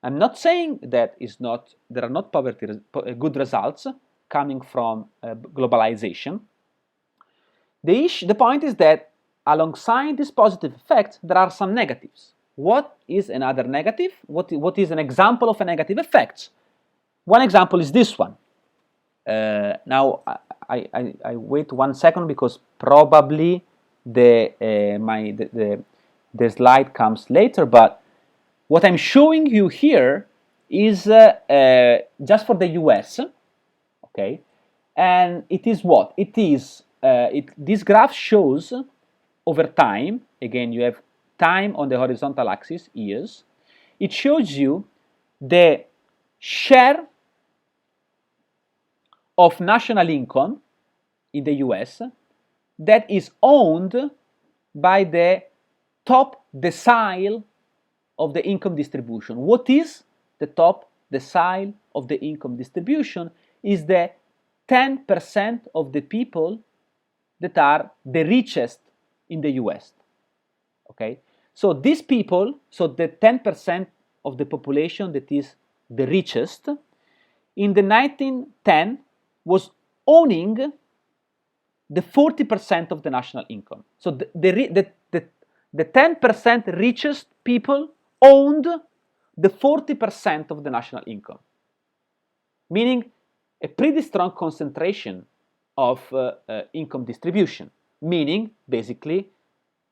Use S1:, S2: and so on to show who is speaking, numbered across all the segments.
S1: I'm not saying that there are not good results coming from globalization. The point is that alongside this positive effect, there are some negatives. What is another negative? What is an example of a negative effect? One example is this one. Now I wait 1 second because probably the slide comes later, but what I'm showing you here is just for the US, okay, and it is what? It is, this graph shows over time, again you have time on the horizontal axis, years, it shows you the share of national income in the US that is owned by the top decile of the income distribution. What is the top decile of the income distribution? Is the 10% of the people that are the richest in the US. Okay, so these people, so the 10% of the population that is the richest, in the 1910 was owning the 40% of the national income. So the 10% richest people owned the 40% of the national income, meaning a pretty strong concentration of income distribution, meaning basically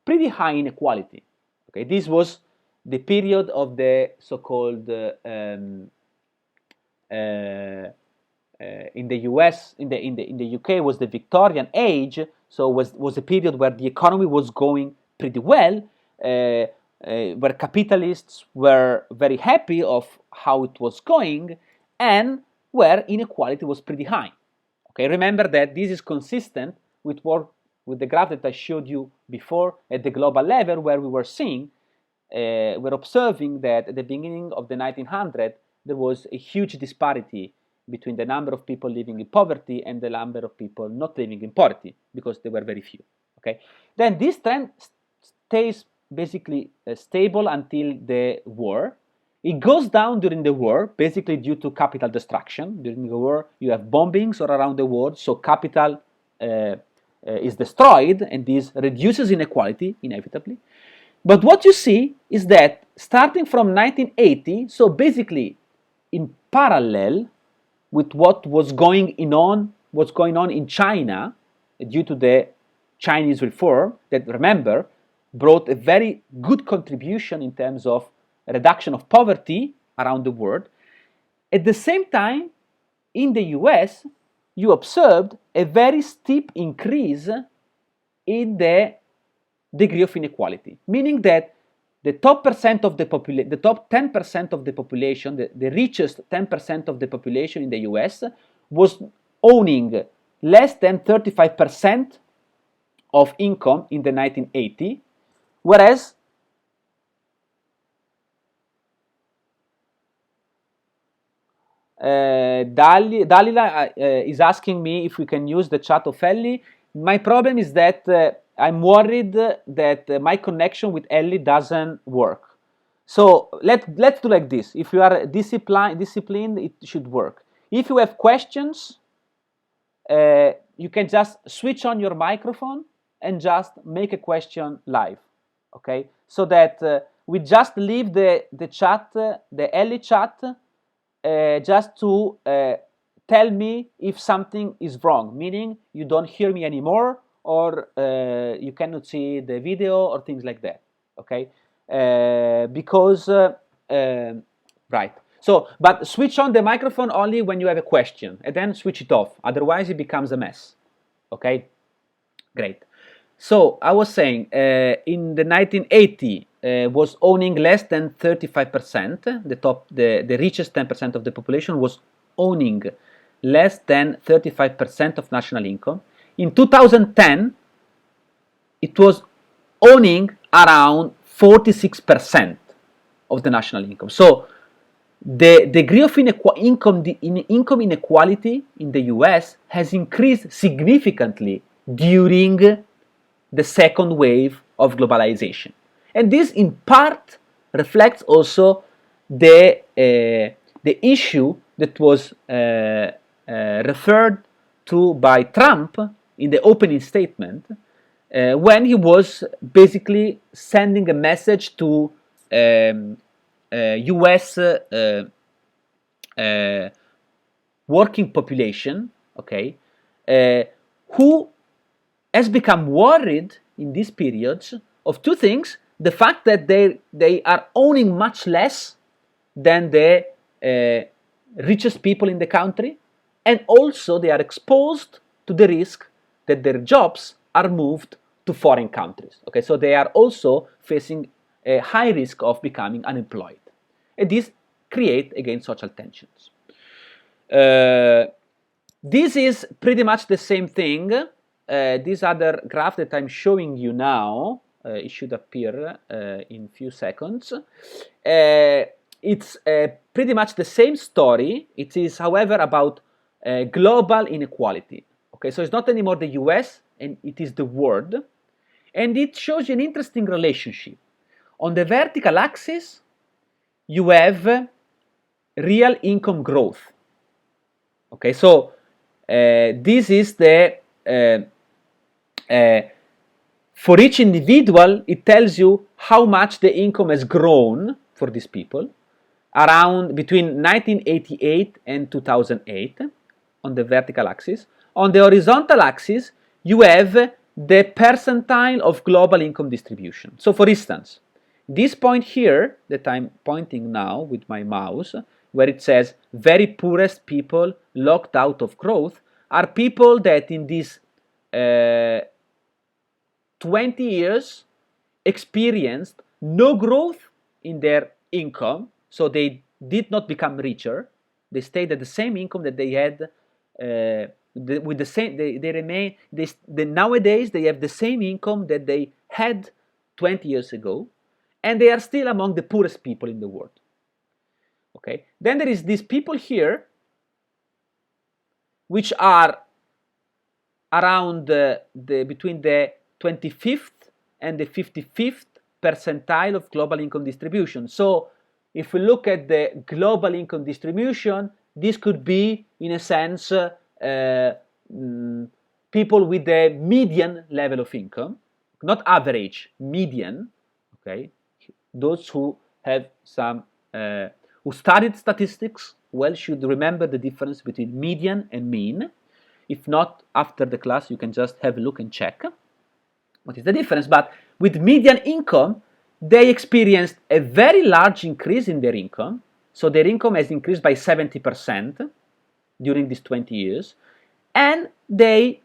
S1: pretty high inequality. Okay, this was the period of the so-called in the US, in the UK was the Victorian age, so was a period where the economy was going pretty well, where capitalists were very happy of how it was going, and where inequality was pretty high. Okay, remember that this is consistent with the graph that I showed you before at the global level, where we were seeing, we're observing that at the beginning of the 1900s there was a huge disparity between the number of people living in poverty and the number of people not living in poverty, because there were very few. Okay, then this trend stays basically stable until the war. It goes down during the war, basically due to capital destruction. During the war, you have bombings all around the world, so capital is destroyed, and this reduces inequality inevitably. But what you see is that starting from 1980, so basically in parallel with what was going on in China due to the Chinese reform that, remember, brought a very good contribution in terms of reduction of poverty around the world. At the same time, in the US, you observed a very steep increase in the degree of inequality, meaning that the top percent of the the top 10% of the population, the richest 10% of the population in the US was owning less than 35% of income in the 1980, whereas Dalila is asking me if we can use the chat of Ellie. My problem is that I'm worried that my connection with Ellie doesn't work. So let's do like this. If you are disciplined, it should work. If you have questions, you can just switch on your microphone and just make a question live. Okay, so that we just leave the chat, the Ellie chat, just to tell me if something is wrong, meaning you don't hear me anymore, or you cannot see the video, or things like that. Okay, because right. So, but switch on the microphone only when you have a question, and then switch it off. Otherwise, it becomes a mess. Okay, great. So I was saying, in the 1980, was owning less than 35%. The richest 10% of the population was owning less than 35% of national income. In 2010, it was owning around 46% of the national income. So the degree of income inequality in the US has increased significantly during the second wave of globalization. And this in part reflects also the the issue that was referred to by Trump in the opening statement when he was basically sending a message to U.S. Working population, okay, who has become worried in these periods of two things: the fact that they are owning much less than the richest people in the country, and also they are exposed to the risk that their jobs are moved to foreign countries. Okay, so they are also facing a high risk of becoming unemployed, and this create again social tensions. This is pretty much the same thing. This other graph that I'm showing you now, it should appear in a few seconds. It's pretty much the same story. It is, however, about global inequality. Okay, so it's not anymore the US, and it is the world. And it shows you an interesting relationship. On the vertical axis, you have real income growth. Okay, so this is the for each individual, it tells you how much the income has grown for these people around between 1988 and 2008 on the vertical axis. On the horizontal axis, you have the percentile of global income distribution. So for instance, this point here that I'm pointing now with my mouse, where it says very poorest people locked out of growth, are people that in these 20 years experienced no growth in their income, so they did not become richer. They stayed at the same income that they had with the same. They remain. Nowadays they have the same income that they had 20 years ago, and they are still among the poorest people in the world. Okay. Then there is these people here, which are around between the 25th and the 55th percentile of global income distribution. So if we look at the global income distribution, this could be, in a sense, people with the median level of income, not average, median. Okay, those who have some who studied statistics well should remember the difference between median and mean. If not, after the class, you can just have a look and check what is the difference. But with median income, they experienced a very large increase in their income. So their income has increased by 70% during these 20 years. And they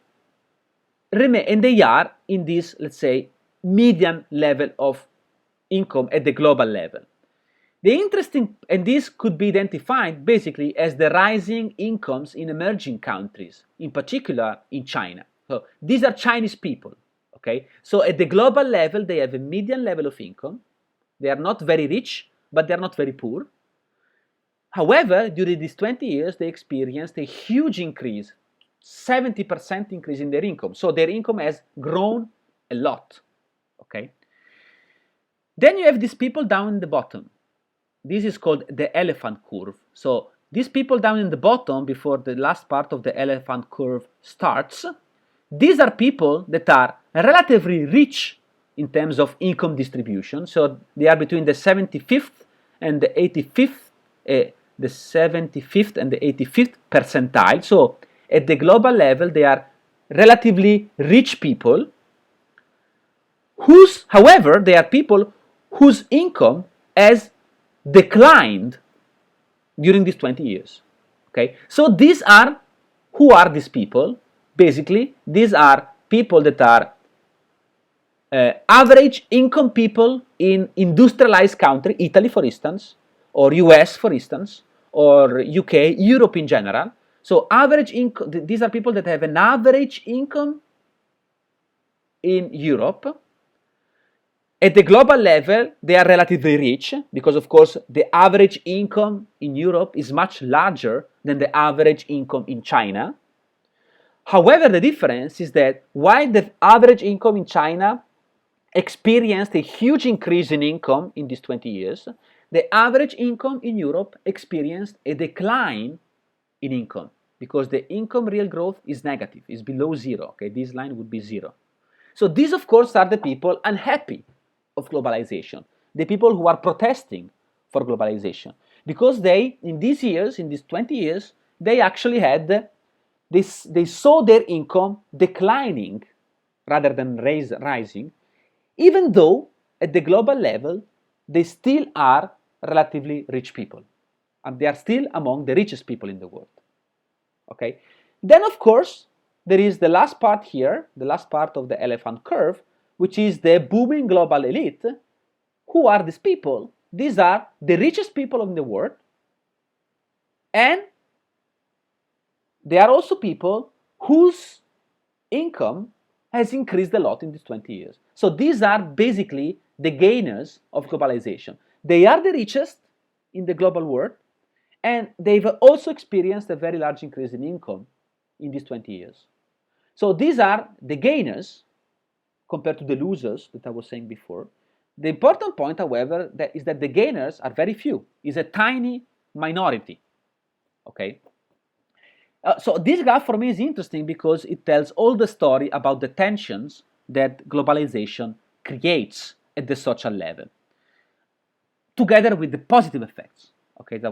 S1: are in this, let's say, median level of income at the global level. The interesting, and this could be identified basically as the rising incomes in emerging countries, in particular in China. So these are Chinese people, okay? So at the global level, they have a median level of income. They are not very rich, but they are not very poor. However, during these 20 years, they experienced a huge increase, 70% increase in their income. So their income has grown a lot, okay? Then you have these people down in the bottom. This is called the elephant curve. So these people down in the bottom, before the last part of the elephant curve starts, these are people that are relatively rich in terms of income distribution. So they are between the 75th and the 85th, the 75th and the 85th percentile. So at the global level, they are relatively rich people however, they are people whose income has declined during these 20 years. Okay, so who are these people? Basically, these are people that are average income people in industrialized country, Italy, for instance, or US, for instance, or UK, Europe in general. So average income, these are people that have an average income in Europe. At the global level, they are relatively rich because, of course, the average income in Europe is much larger than the average income in China. However, the difference is that while the average income in China experienced a huge increase in income in these 20 years, the average income in Europe experienced a decline in income because the income real growth is negative, is below zero. Okay, this line would be zero. So these, of course, are the people unhappy of globalization, the people who are protesting for globalization, because they, in these years, in these 20 years, they actually had this, they saw their income declining rather than rising, even though at the global level they still are relatively rich people, and they are still among the richest people in the world. Okay, then of course there is the last part here, the last part of the elephant curve, which is the booming global elite. Who are these people? These are the richest people in the world, and they are also people whose income has increased a lot in these 20 years. So these are basically the gainers of globalization. They are the richest in the global world, and they've also experienced a very large increase in income in these 20 years. So these are the gainers compared to the losers that I was saying before. The important point, however, is that the gainers are very few. It's a tiny minority. Okay. So this graph for me is interesting because it tells all the story about the tensions that globalization creates at the social level, together with the positive effects. Okay, that